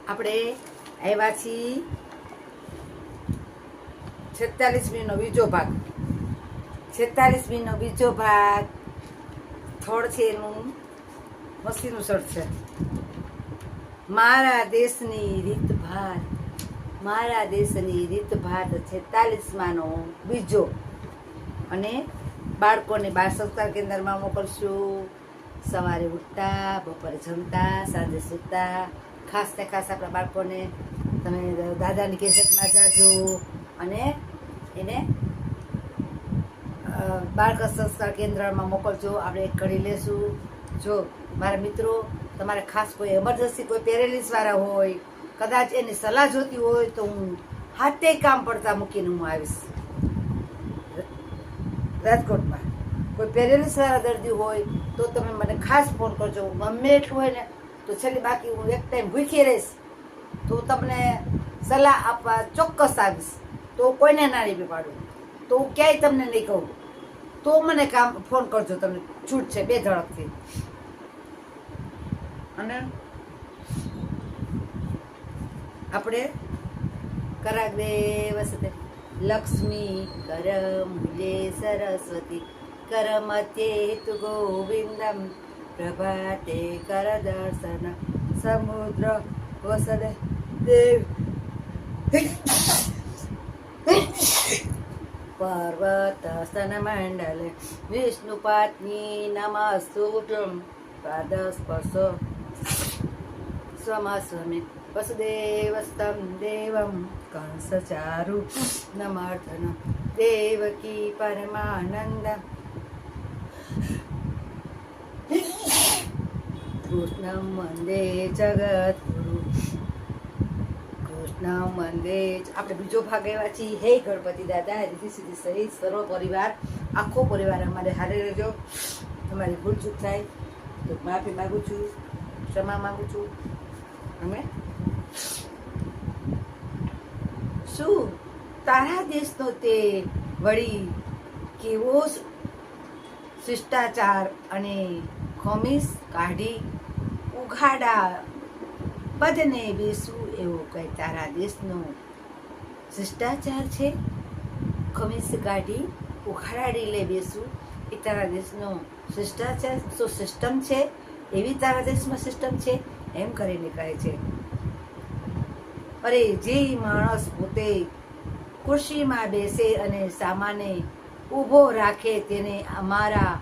આપણે આવ્યા છીએ 46મીનો બીજો ભાગ. 46મીનો બીજો ભાગ થોડ છે એનું મસ્તીનું સળ છે. મારા દેશની રીત ભાત, મારા દેશની રીત ભાત 46માનો બીજો. અને બાળકોને બાળ સંસ્કાર કેન્દ્રમાં મોકલશું. સવારે ઉઠતા, બપોરે જમતા, સાંજે સૂતા. ખાસ ને ખાસ આપણા બાળકોને તમે દાદાની કેસેટમાં જાજો અને એને બાળ સંસ્કાર કેન્દ્રમાં મોકલજો. આપણે એક ઘડી લેશું. જો મારા મિત્રો, તમારે ખાસ કોઈ એમરજન્સી, કોઈ પેરેલિસવાળા હોય, કદાચ એની સલાહ જોતી હોય તો હું હાથે કામ પડતા મૂકીને હું આવીશ રાજકોટમાં. કોઈ પેરેલિસવાળા દર્દી હોય તો તમે મને ખાસ ફોન કરજો. ગમે એટલું હોય ને તો છેલ્લી બાકી હું એક ટાઈમ ભૂખી રહીશ તો તમને સલાહ આપવા ચોક્કસ આવીશ. તો કોઈને ના નહીં પાડું, તો હું ક્યાંય તમને નહીં કહું. તો મને કામ ફોન કરજો, તમને છૂટ છે 2 ઝડપથી. અને આપણે કરાગ્રે વસતે લક્ષ્મી કર મૂલે સરસ્વતી કર મધ્યે તુ ગોવિંદમ પ્રભાતે કર દર્શન સમુદ્ર વસને દેવ પર્વત સ્તન મંડલે વિષ્ણુ પત્ની નમસ્તુભ્યં પાદ સ્પર્શો સ્વમાસ્વમે વસુદેવસ્તમ દેવમ કંસચારુ નમર્થન દેવકી પરમાનંદ કૃષ્ણમ વંદે જગતગુરુ કૃષ્ણમ વંદે. આપણે બીજો ભાગ આવ્યા છીએ. હે ગણપતિ દાદા, રીતિ સિદ્ધિ સહિત સર્વ પરિવાર, આખો પરિવાર અમારે હારે રહેજો. તમારી ભૂલ ચૂક થાય તો માફી માગું છું, ક્ષમા માગું છું. અમે શું તારા દેશનો તે વળી કેવો શિષ્ટાચાર અને ખમીસ કાઢી ઉઘાડા બદને બેસવું, એવો કઈ તારા દેશનો શિષ્ટાચાર છે? ખમીસ કાઢી ઉઘાડી લે બેસવું એ તારા દેશનો શિષ્ટાચાર, શું સિસ્ટમ છે? એવી તારા દેશમાં સિસ્ટમ છે? એમ કરીને કહે છે. અરે જે માણસ પોતે ખુરશીમાં બેસે અને સામાને ઊભો રાખે તેને અમારા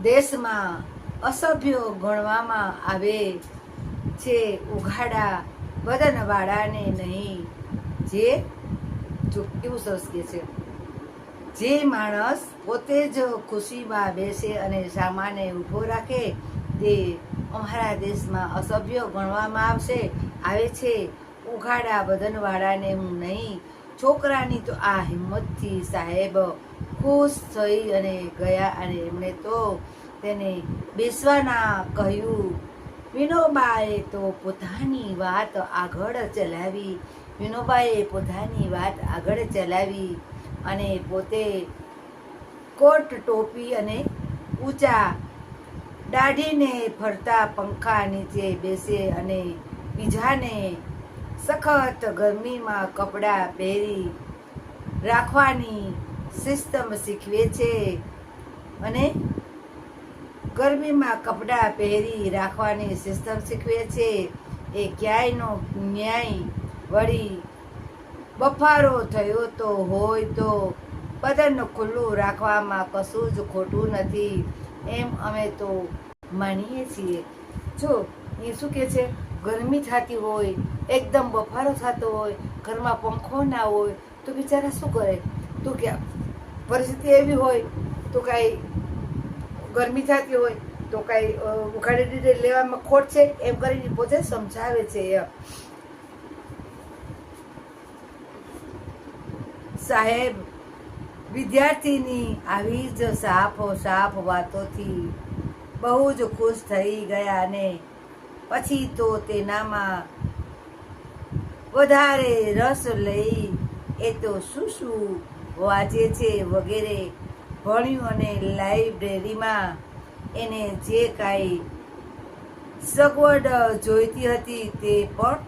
દેશમાં અસભ્ય ગણવામાં આવે છે. ઉઘાડા બદનવાળાને નહીં. જે કેવું સરસ કે છે, જે માણસ પોતે જ ખુશીમાં બેસે અને સામાને ઊભો રાખે તે અમારા દેશમાં અસભ્ય ગણવામાં આવે છે. ઉઘાડા બદનવાળાને હું નહીં. છોકરાની તો આ હિંમતથી સાહેબ ખુશ થઈ અને ગયા અને એમણે તો તેને બેસવાના કહ્યું. વિનોબાએ તો પોતાની વાત આગળ ચલાવી. વિનોબાએ પોતાની વાત આગળ ચલાવી અને પોતે કોટ ટોપી અને ઊંચા દાઢીને ફરતા પંખા નીચે બેસે અને બીજાને સખત ગરમીમાં કપડાં પહેરી રાખવાની સિસ્ટમ શીખવે છે. અને ગરમીમાં કપડાં પહેરી રાખવાની સિસ્ટમ શીખવે છે. એ ક્યાંયનો ન્યાય. વળી બફારો થયો તો હોય તો બદન ખુલ્લું રાખવામાં કશું જ ખોટું નથી, એમ અમે તો માનીએ છીએ. જો એ શું કહે છે, ગરમી થતી હોય, એકદમ બફારો થતો હોય, ઘરમાં પંખો ના હોય તો બિચારા શું કરે? તો કે પરિસ્થિતિ એવી હોય તો કાંઈ ગરમી થતી હોય તો કાંઈ ઉઘાડી લેવામાં ખોટ છે, એમ કરીને પોતે સમજાવે છે. સાહેબ વિદ્યાર્થીની આવી જ સાફ વાતોથી બહુ જ ખુશ થઈ ગયા અને પછી તો તેનામાં વધારે રસ લઈ એ તો શું વાંચે છે વગેરે ભણ્યું અને લાઇબ્રેરીમાં એને જે કાંઈ સગવડ જોઈતી હતી તે પણ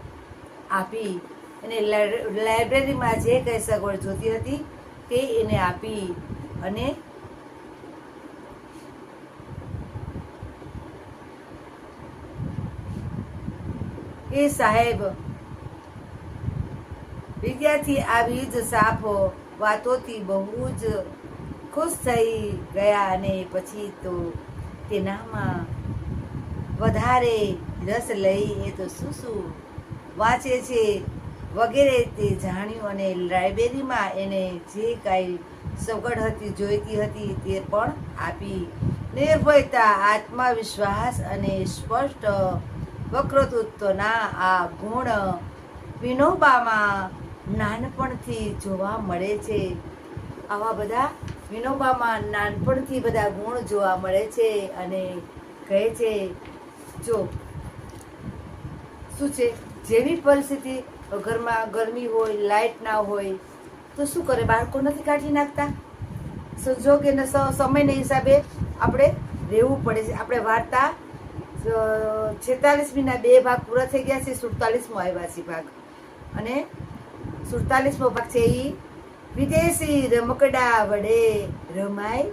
આપી, અને લાઇબ્રેરીમાં જે કંઈ સગવડ જોઈતી હતી તે એને આપી. અને એ સાહેબ વિદ્યાર્થી આવી જ સાફ વાતોથી બહુ જ ખુશ થઈ ગયા, અને પછી તો તેનામાં વધારે રસ લઈ એ તો શું વાંચે છે વગેરે તે જાણ્યું. અને લાઇબ્રેરીમાં એને જે કાંઈ સગવડ હતી જોઈતી હતી તે પણ આપી. નિર્ભયતા, આત્મવિશ્વાસ અને સ્પષ્ટ વક્તૃત્વના આ ગુણ વિનોબામાં નાનપણથી જોવા મળે છે. આવા બધા વિનોબામાં નાનપણથી બધા ગુણ જોવા મળે છે. અને કહે છે જો શું છે, જેવી પરિસ્થિતિ ઘરમાં ગરમી હોય, લાઇટ ના હોય તો શું કરે, બાળકો નથી કાઢી નાખતા. સંજોગ અને સમયના હિસાબે આપણે રહેવું પડે છે. આપણે વાર્તા 46મીના 2 ભાગ પૂરા થઈ ગયા છે, 47મો આવ્યા છે ભાગ, અને 47મો ભાગ છે એ વિદેશી રમકડા વડે રમાય.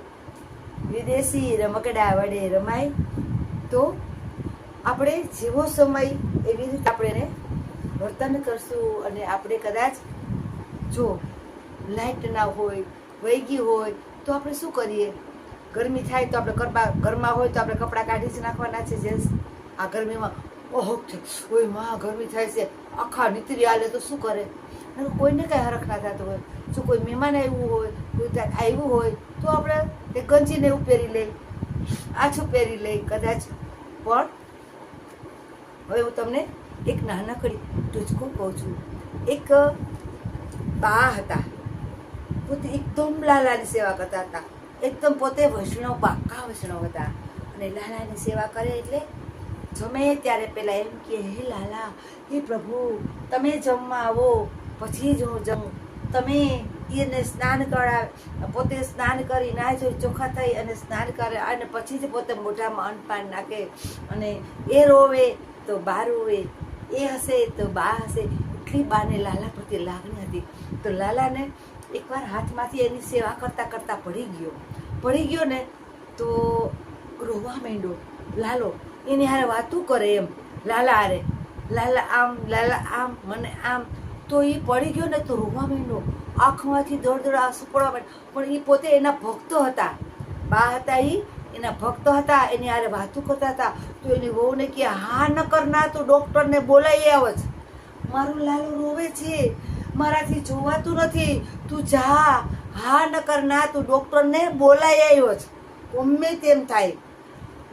વિદેશી રમકડા વડે રમાય. તો આપણે જેવો સમય એવી રીતે આપણે એને વર્તન કરશું. અને આપણે કદાચ જો લાઇટ ના હોય, વહી હોય તો આપણે શું કરીએ, ગરમી થાય તો આપણે ઘરમાં હોય તો આપણે કપડાં કાઢી જ નાખવાના છે. જેન્ટ્સ આ ગરમીમાં ઓહો ઓય માં ગરમી થાય છે, આખા નીતરી હાલે તો શું કરે, કોઈને કાંઈ હરખ ના થતો હોય. જો કોઈ મહેમાન આવ્યું હોય, કોઈ ત્યાં આવ્યું હોય તો આપણે એ ગંજીને એવું પહેરી લઈ, આછું પહેરી લઈ કદાચ. પણ હવે હું તમને એક નાનકડી ટૂચકો કહું છું. એક બા હતા, પોતે એકદમ લાલાની સેવા કરતા હતા. એકદમ પોતે વૈષ્ણવ, પાક્કા વૈષ્ણવ હતા. અને લાલાની સેવા કરે એટલે જમે ત્યારે પેલા એમ કે, હે લાલા, હે પ્રભુ, તમે જમવા આવો પછી જ હું જમું. તમે એને સ્નાન કરાવે, પોતે સ્નાન કરી ના જોઈ ચોખ્ખા થઈ અને સ્નાન કરે, અને પછી જ પોતે મોઢામાં અન્નપાન નાખે. અને એ રોવે તો બા રોવે, એ હશે તો બા હશે. એટલી બાને લાલા પ્રત્યે લાગણી હતી. તો લાલાને એકવાર હાથમાંથી એની સેવા કરતાં કરતાં પડી ગયો ને તો રોવા માંડ્યો. લાલો એની હારે વાતું કરે એમ, લાલા હારે, લાલા આમ મને આમ. તો એ પડી ગયો ને તો રોવા માંડ્યો, આંખમાંથી દળ આંસુ પડવા માંડ્યા. પણ એ પોતે એના ભક્તો હતા, બા હતા, એના ભક્તો હતા, એની હારે વાતું કરતા હતા. તો એની વહુને કે, હા ન કર ના, તો ડૉક્ટરને બોલાવી આવ જ, મારું લાલો રોવે છે, મારાથી જોવાતું નથી, તું જા, હા ન કર ના, તું ડૉક્ટરને બોલાવી આવ્યો જ. ગમે તેમ થાય,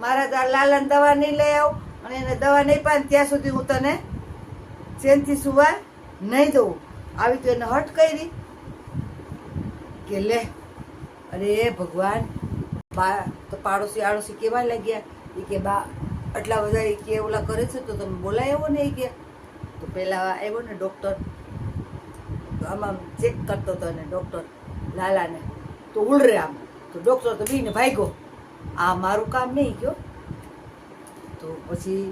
મારા લાલાને દવા નહીં લઈ આવ, અને એને દવા નહીં પાન ત્યાં સુધી હું તને ચેનથી સુવા નહીં દઉં. આવી તો એને હટ કરી કે લે, અરે ભગવાન. બા તો આડોશી કેવા લાગ્યા, એ કે બા આટલા બધા એ કે ઓલા કરે છે તો તમે બોલાય આવો ને. એ કે તો પેલા આવ્યો ને ડૉક્ટર, આમાં ચેક કરતો હતો ને ડૉક્ટર લાલાને, તો ઉલરે આમ. તો ડૉક્ટર તો બીને ભાગ્યો, આ મારું કામ નહીં ગયો. તો પછી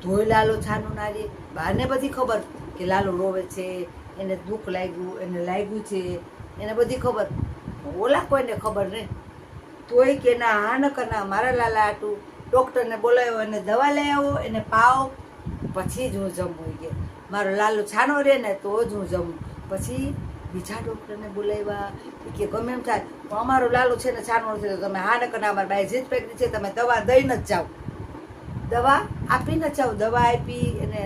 ધોઈ લાલો છાનું ના રે. બાને બધી ખબર કે લાલો રોવે છે, એને દુઃખ લાગ્યું, એને લાગ્યું છે, એને બધી ખબર. ઓલા કોઈને ખબર નહીં. તોય કે ના, હા ન કર ના, મારા લાલા આટું ડૉક્ટરને બોલાવ્યો, એને દવા લઈ આવો, એને પાવો, પછી જ હું જમું. કે મારો લાલો છાનો રહે ને તો જ હું જમું. પછી બીજા ડૉક્ટરને બોલાવ્યા, કે ગમે એમ થાય પણ અમારો લાલો છે ને છાનો નથી, તો તમે હા ન કર ના, અમારી બાઈ જીત પેકડી છે, તમે દવા દઈને જ જાઓ, દવા આપીને જ જાઓ. દવા આપી એને,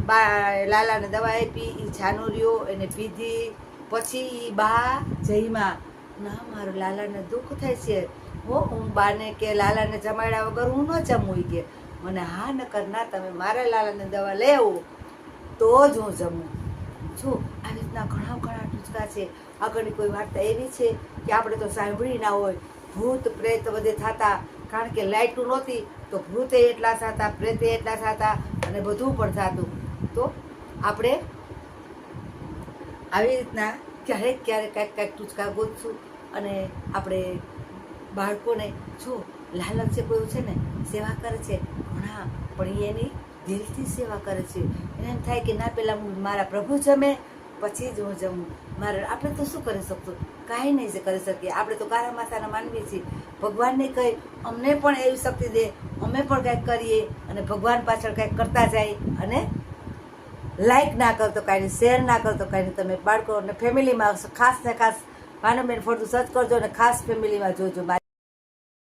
બા લાલાને દવા આપી, એ છાનો રહ્યો, એને પીધી. પછી બા જઈમાં, ના મારો લાલાને દુઃખ થાય છે હો, હું બાને કે લાલાને જમાડ્યા વગર હું ન જમું. કે મને હા ન કર ના, તમે મારા લાલાને દવા લઈ આવો તો જ હું જમું છું. આવી રીતના ઘણા ટૂચકા છે. આગળની કોઈ વાર્તા એવી છે કે આપણે તો સાંભળી ના હોય. ભૂત પ્રેત બધે થતા, કારણ કે લાઇટું નહોતી તો ભૂતે એટલા થતા, પ્રેતે એટલા થતા, અને બધું પણ થતું. તો આપણે આવી રીતના ક્યારેક કાંઈક ટૂચકા ગોતશું. અને આપણે બાળકોને જો લાલચ છે કોઈ છે ને સેવા કરે છે, ઘણા પણ એની દિલથી સેવા કરે છે. એને એમ થાય કે ના, પહેલાં હું મારા પ્રભુ જમે પછી જ હું જમું. આપણે તો શું કરી શકતું? કાંઈ નહીં કરી શકીએ. આપણે તો કારા માથાના માનવીએ છીએ. ભગવાનને કહી અમને પણ એવી શક્તિ દે, અમે પણ કંઈક કરીએ અને ભગવાન પાછળ કંઈક કરતા જાય. અને લાઈક ના કરો તો કાંઈ નહીં, શેર ના કરો તો કાંઈ નહીં. તમે બાળકો અને ફેમિલીમાં ખાસ ને ખાસ ભાનુબેન ફળદુ સર્ચ કરજો અને ખાસ ફેમિલીમાં જોજો.